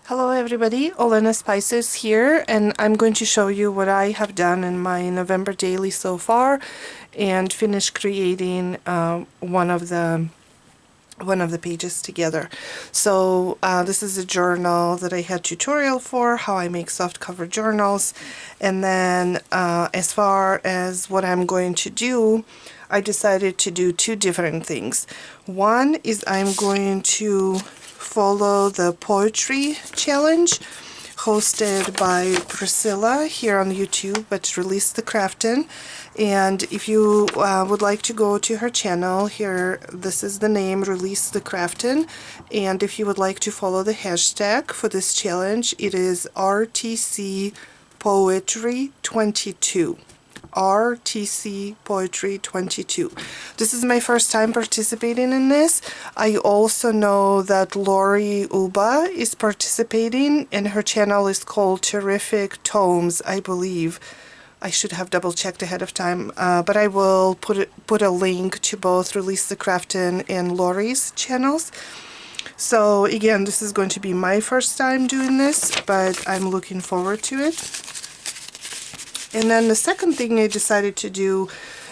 Hello everybody, Olena Spices here, and I'm going to show you what I have done in my November daily so far and finished creating one of the pages together. So this is a journal that I had tutorial for, how I make soft cover journals, and then as far as what I'm going to do, I decided to do two different things. One is I'm going to follow the poetry challenge hosted by Priscilla here on YouTube at ReleaseThaCraftin. And if you would like to go to her channel here, this is the name, ReleaseThaCraftin. And if you would like to follow the hashtag for this challenge, it is RTC Poetry 22. RTC Poetry 22. This is my first time participating in this. I also know that Lori Uba is participating, and her channel is called Terrific Tomes, I believe. I should have double checked ahead of time, but I will put a link to both ReleaseThaCraftin and Lori's channels. So again, this is going to be my first time doing this, but I'm looking forward to it. And then the second thing I decided to do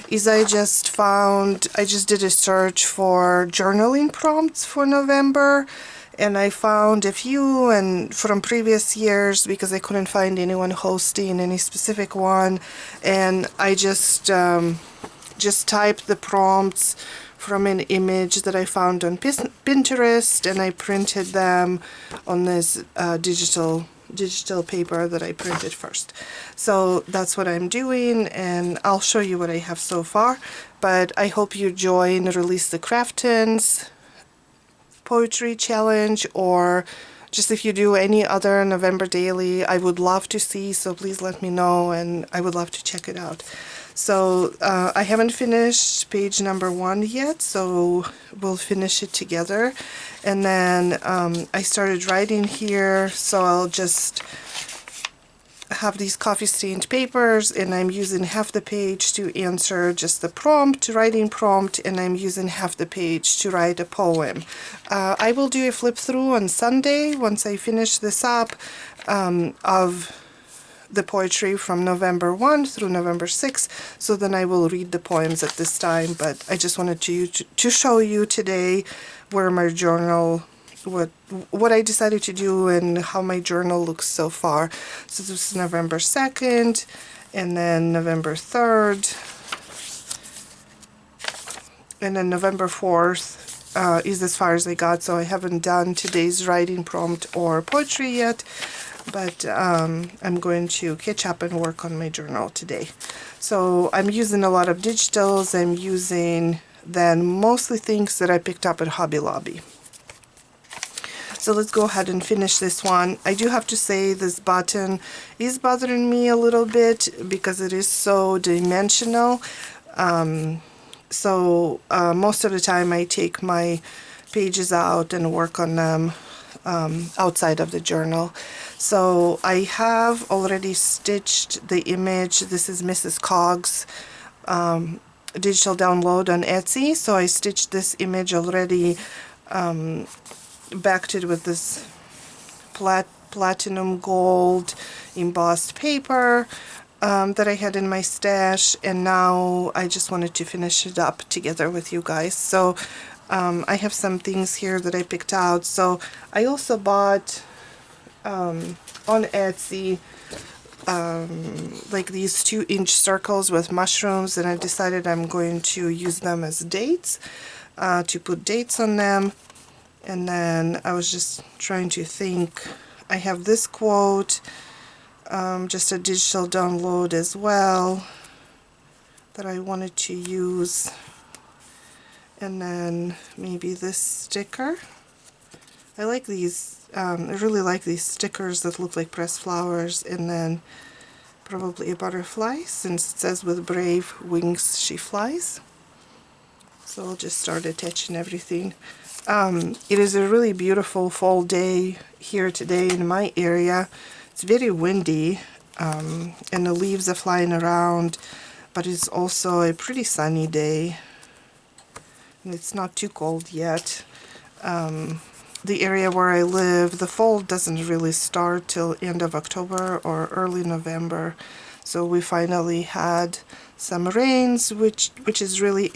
is I just did a search for journaling prompts for November, and I found a few and from previous years because I couldn't find anyone hosting any specific one, and I just typed the prompts from an image that I found on Pinterest, and I printed them on this digital paper that I printed first. So that's what I'm doing, and I'll show you what I have so far. But I hope you join ReleaseThaCraftin's poetry challenge, or just if you do any other November daily, I would love to see, so please let me know and I would love to check it out. So I haven't finished page number 1 yet, so we'll finish it together. And then I started writing here, so I'll just have these coffee stained papers, and I'm using half the page to answer just the writing prompt, and I'm using half the page to write a poem. I will do a flip through on Sunday once I finish this up of the poetry from November 1 through November 6, so then I will read the poems at this time. But I just wanted to show you today where my journal, what I decided to do and how my journal looks so far. So this is November 2nd, and then November 3rd, and then November 4th is as far as I got. So I haven't done today's writing prompt or poetry yet, but I'm going to catch up and work on my journal today. So I'm using a lot of digitals. I'm using then mostly things that I picked up at Hobby Lobby. So let's go ahead and finish this one. I do have to say this button is bothering me a little bit because it is so dimensional. So most of the time I take my pages out and work on them outside of the journal. So I have already stitched the image. This is Mrs. Cog's digital download on Etsy. So I stitched this image already, backed it with this platinum gold embossed paper that I had in my stash, and now I just wanted to finish it up together with you guys. So I have some things here that I picked out. So I also bought on Etsy like these 2-inch circles with mushrooms, and I decided I'm going to use them as dates, to put dates on them. And then I was just trying to think. I have this quote, just a digital download as well, that I wanted to use. And then maybe this sticker. I like these, I really like these stickers that look like pressed flowers, and then probably a butterfly, since it says with brave wings she flies. So I'll just start attaching everything. It is a really beautiful fall day here today in my area. It's very windy, and the leaves are flying around, but it's also a pretty sunny day, and it's not too cold yet. the area where I live, the fall doesn't really start till end of October or early November. So we finally had some rains, which is really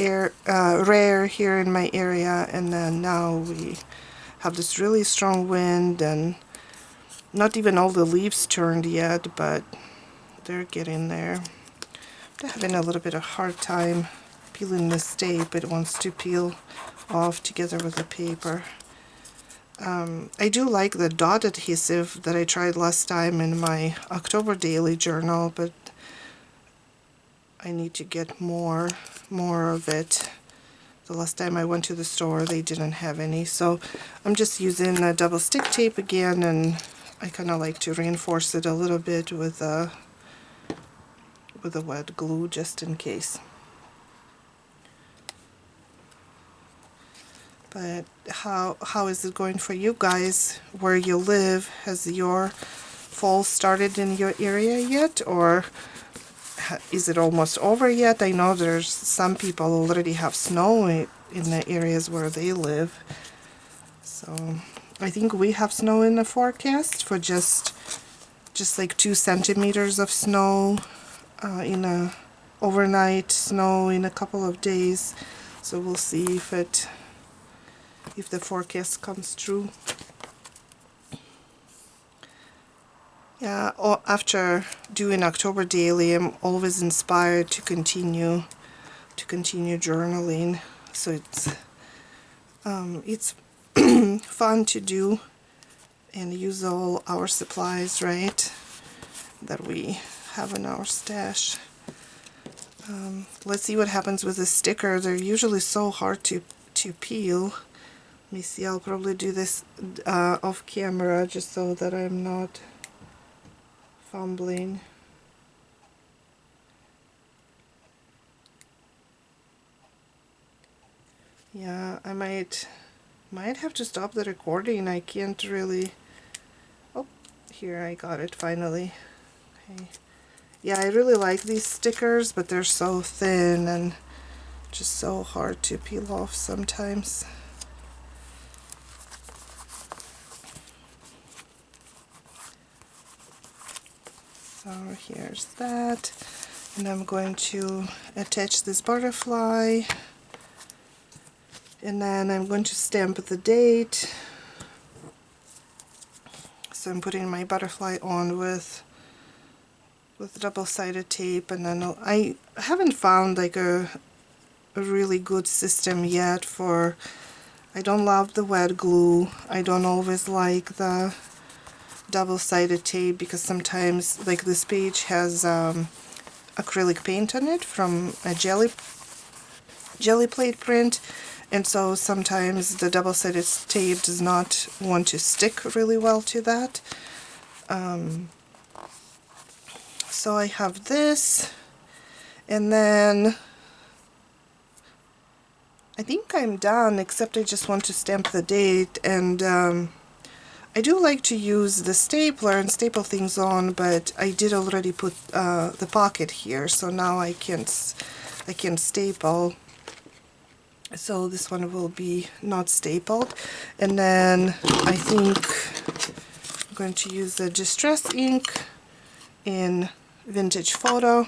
rare here in my area, and then now we have this really strong wind, and not even all the leaves turned yet, but they're getting there. I'm having a little bit of hard time peeling this tape. It wants to peel off together with the paper. I do like the dot adhesive that I tried last time in my October daily journal, but I need to get more of it. The last time I went to the store, they didn't have any, so I'm just using a double stick tape again, and I kind of like to reinforce it a little bit with a wet glue just in case. But how is it going for you guys where you live? Has your fall started in your area yet, or is it almost over yet? I know there's some people already have snow in the areas where they live. So I think we have snow in the forecast for just like 2 centimeters of snow in a overnight snow in a couple of days. So we'll see if the forecast comes true. Yeah, after doing October daily, I'm always inspired to continue journaling. So it's fun to do and use all our supplies, right, that we have in our stash. Let's see what happens with the sticker. They're usually so hard to peel. Let me see, I'll probably do this off camera just so that I'm not fumbling. Yeah, I might have to stop the recording. I can't really... Oh, here, I got it finally. Okay. Yeah, I really like these stickers, but they're so thin and just so hard to peel off sometimes. So here's that, and I'm going to attach this butterfly, and then I'm going to stamp the date. So I'm putting my butterfly on with double-sided tape, and then I haven't found like a really good system yet for... I don't love the wet glue. I don't always like the double-sided tape because sometimes, like this page has acrylic paint on it from a jelly plate print, and so sometimes the double-sided tape does not want to stick really well to that. So I have this, and then I think I'm done, except I just want to stamp the date, and I do like to use the stapler and staple things on, but I did already put the pocket here, so now I can staple. So this one will be not stapled, and then I think I'm going to use the Distress ink in Vintage Photo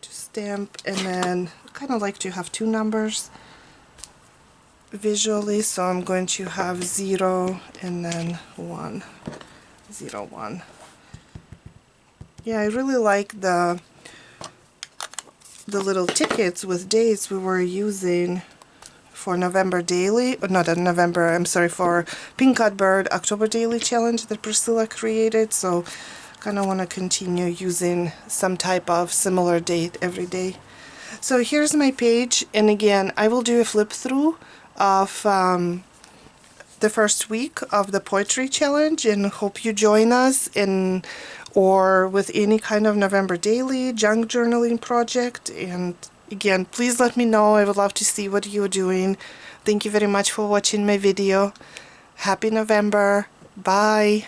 to stamp, and then I kind of like to have 2 numbers visually, so I'm going to have 0 and then 1, 0, 1. Yeah, I really like the little tickets with dates we were using for November daily, or not November, I'm sorry, for Pink Cut Bird October daily challenge that Priscilla created, so kind of want to continue using some type of similar date every day. So here's my page, and again, I will do a flip through of the first week of the poetry challenge, and hope you join us or with any kind of November daily junk journaling project. And again, please let me know. I would love to see what you're doing. Thank you very much for watching my video. Happy November. Bye.